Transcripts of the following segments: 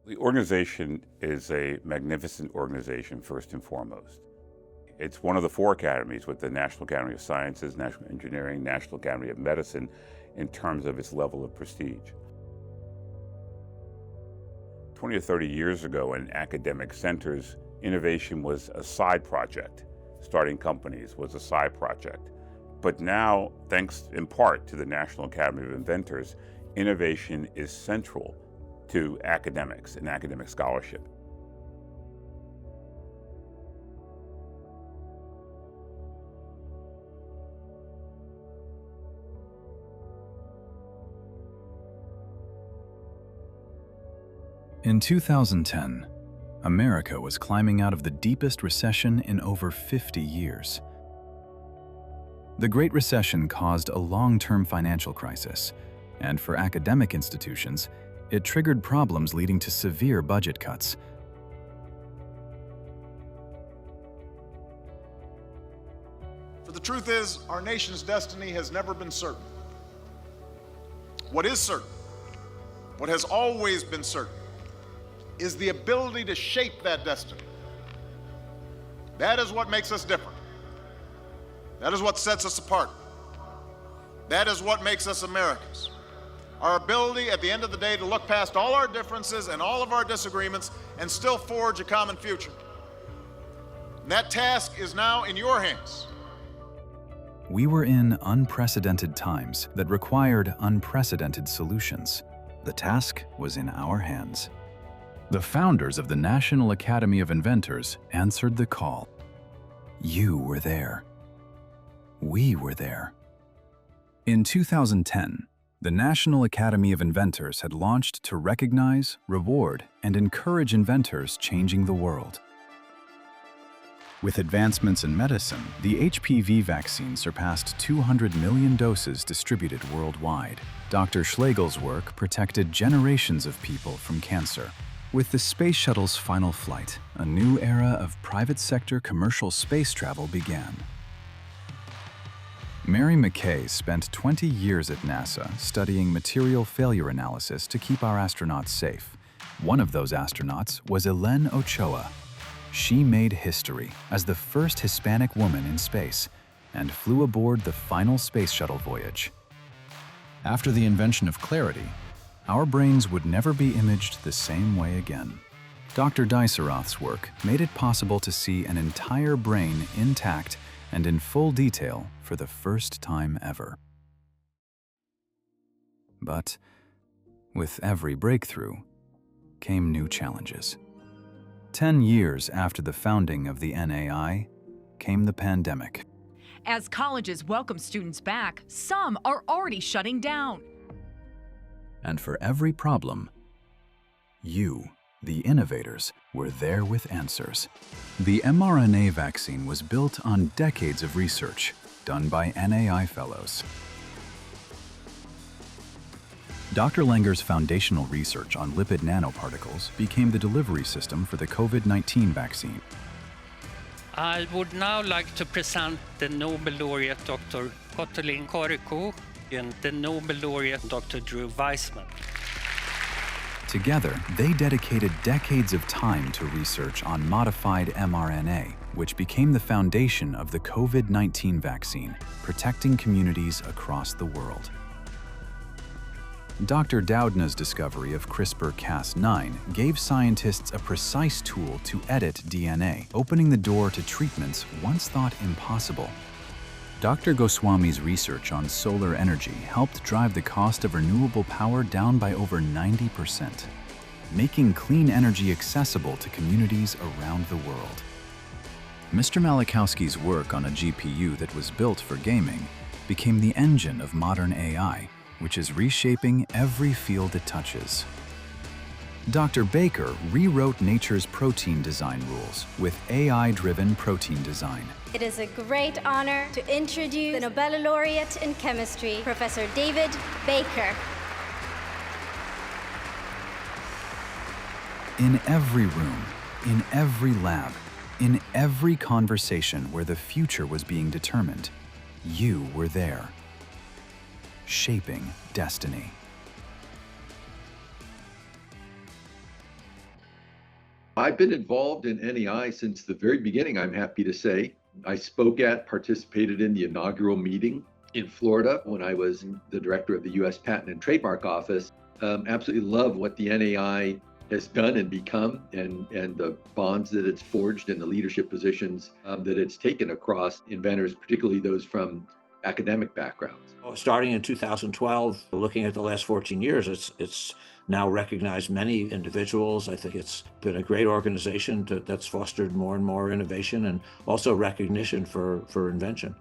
The organization is a magnificent organization, first and foremost. It's one of the four academies with the National Academy of Sciences, National Engineering, National Academy of Medicine in terms of its level of prestige. 20 or 30 years ago in academic centers, innovation was a side project. Starting companies was a side project. But now, thanks in part to the National Academy of Inventors, innovation is central to academics and academic scholarship. In 2010, America was climbing out of the deepest recession in over 50 years. The Great Recession caused a long-term financial crisis, and for academic institutions, it triggered problems leading to severe budget cuts. For the truth is, our nation's destiny has never been certain. What is certain, what has always been certain, is the ability to shape that destiny. That is what makes us different. That is what sets us apart. That is what makes us Americans. Our ability at the end of the day to look past all our differences and all of our disagreements and still forge a common future. And that task is now in your hands. We were in unprecedented times that required unprecedented solutions. The task was in our hands. The founders of the National Academy of Inventors answered the call. You were there. We were there. In 2010, the National Academy of Inventors had launched to recognize, reward, and encourage inventors changing the world. With advancements in medicine, the HPV vaccine surpassed 200 million doses distributed worldwide. Dr. Schlegel's work protected generations of people from cancer. With the Space Shuttle's final flight, a new era of private sector commercial space travel began. Mary McKay spent 20 years at NASA studying material failure analysis to keep our astronauts safe. One of those astronauts was Elen Ochoa. She made history as the first Hispanic woman in space and flew aboard the final Space Shuttle voyage. After the invention of clarity, our brains would never be imaged the same way again. Dr. Diceroth's work made it possible to see an entire brain intact and in full detail for the first time ever. But with every breakthrough came new challenges. 10 years after the founding of the NAI came the pandemic. As colleges welcome students back, some are already shutting down. And for every problem, you, the innovators, were there with answers. The mRNA vaccine was built on decades of research done by NAI fellows. Dr. Langer's foundational research on lipid nanoparticles became the delivery system for the COVID-19 vaccine. I would now like to present the Nobel laureate Dr. Kotelin Karikó and the Nobel laureate Dr. Drew Weissman. Together, they dedicated decades of time to research on modified mRNA, which became the foundation of the COVID-19 vaccine, protecting communities across the world. Dr. Doudna's discovery of CRISPR-Cas9 gave scientists a precise tool to edit DNA, opening the door to treatments once thought impossible. Dr. Goswami's research on solar energy helped drive the cost of renewable power down by over 90%, making clean energy accessible to communities around the world. Mr. Malachowski's work on a GPU that was built for gaming became the engine of modern AI, which is reshaping every field it touches. Dr. Baker rewrote nature's protein design rules with AI-driven protein design. It is a great honor to introduce the Nobel laureate in chemistry, Professor David Baker. In every room, in every lab, in every conversation where the future was being determined, you were there, shaping destiny. I've been involved in NEI since the very beginning, I'm happy to say. I participated in the inaugural meeting in Florida when I was the director of the U.S. Patent and Trademark Office. Absolutely love what the NEI has done and become, and the bonds that it's forged and the leadership positions that it's taken across inventors, particularly those from academic backgrounds. Starting in 2012, looking at the last 14 years, it's now recognized many individuals. I think it's been a great organization that's fostered more and more innovation and also recognition for invention.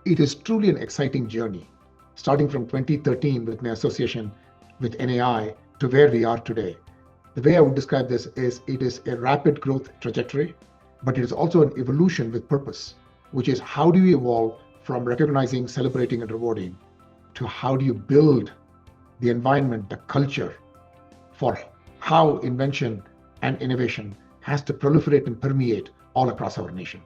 It is truly an exciting journey, starting from 2013 with my association with NAI to where we are today. The way I would describe this is it is a rapid growth trajectory, but it is also an evolution with purpose, which is how do you evolve from recognizing, celebrating, and rewarding to how do you build the environment, the culture for how invention and innovation has to proliferate and permeate all across our nation.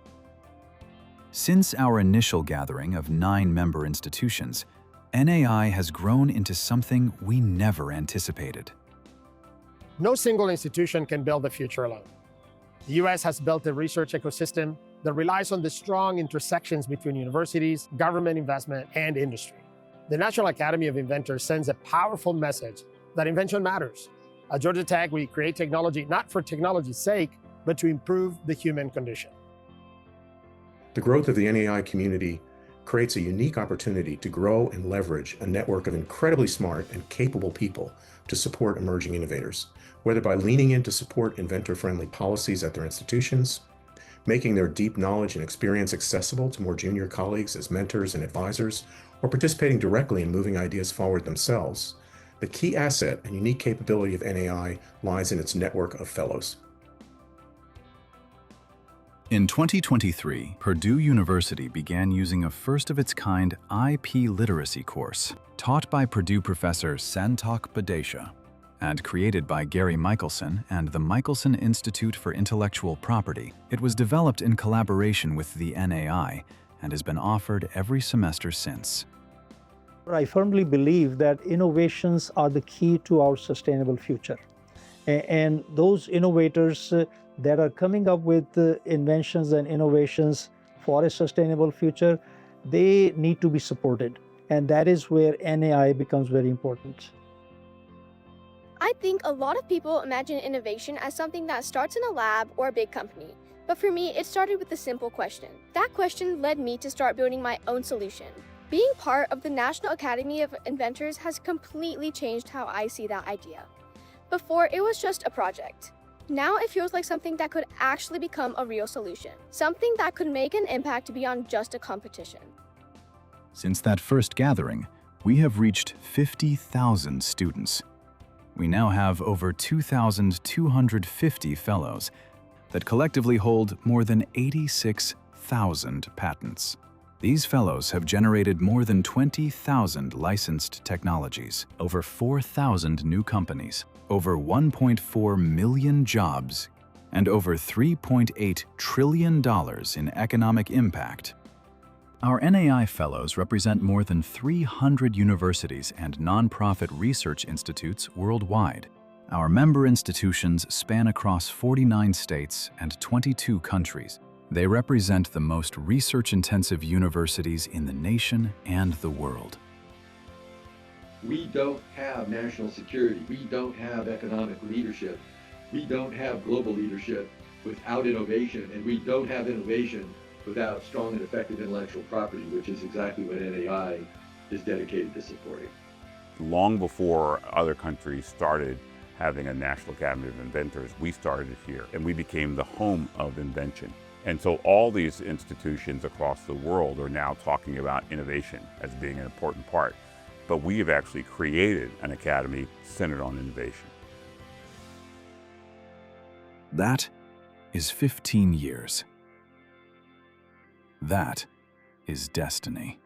Since our initial gathering of 9 member institutions, NAI has grown into something we never anticipated. No single institution can build the future alone. The U.S. has built a research ecosystem that relies on the strong intersections between universities, government investment, and industry. The National Academy of Inventors sends a powerful message that invention matters. At Georgia Tech, we create technology not for technology's sake, but to improve the human condition. The growth of the NAI community creates a unique opportunity to grow and leverage a network of incredibly smart and capable people to support emerging innovators, whether by leaning in to support inventor-friendly policies at their institutions, making their deep knowledge and experience accessible to more junior colleagues as mentors and advisors, or participating directly in moving ideas forward themselves. The key asset and unique capability of NAI lies in its network of fellows. In 2023, Purdue University began using a first-of-its-kind IP literacy course taught by Purdue professor Santok Badesha and created by Gary Michelson and the Michelson Institute for Intellectual Property. It was developed in collaboration with the NAI and has been offered every semester since. I firmly believe that innovations are the key to our sustainable future. And those innovators that are coming up with inventions and innovations for a sustainable future, they need to be supported. And that is where NAI becomes very important. I think a lot of people imagine innovation as something that starts in a lab or a big company. But for me, it started with a simple question. That question led me to start building my own solution. Being part of the National Academy of Inventors has completely changed how I see that idea. Before, it was just a project. Now it feels like something that could actually become a real solution. Something that could make an impact beyond just a competition. Since that first gathering, we have reached 50,000 students. We now have over 2,250 fellows that collectively hold more than 86,000 patents. These fellows have generated more than 20,000 licensed technologies, over 4,000 new companies, over 1.4 million jobs, and over $3.8 trillion in economic impact. Our NAI Fellows represent more than 300 universities and nonprofit research institutes worldwide. Our member institutions span across 49 states and 22 countries. They represent the most research-intensive universities in the nation and the world. We don't have national security. We don't have economic leadership. We don't have global leadership without innovation, and we don't have innovation without strong and effective intellectual property, which is exactly what NAI is dedicated to supporting. Long before other countries started having a National Academy of Inventors, we started it here, and we became the home of invention. And so all these institutions across the world are now talking about innovation as being an important part. But we have actually created an academy centered on innovation. That is 15 years. That is destiny.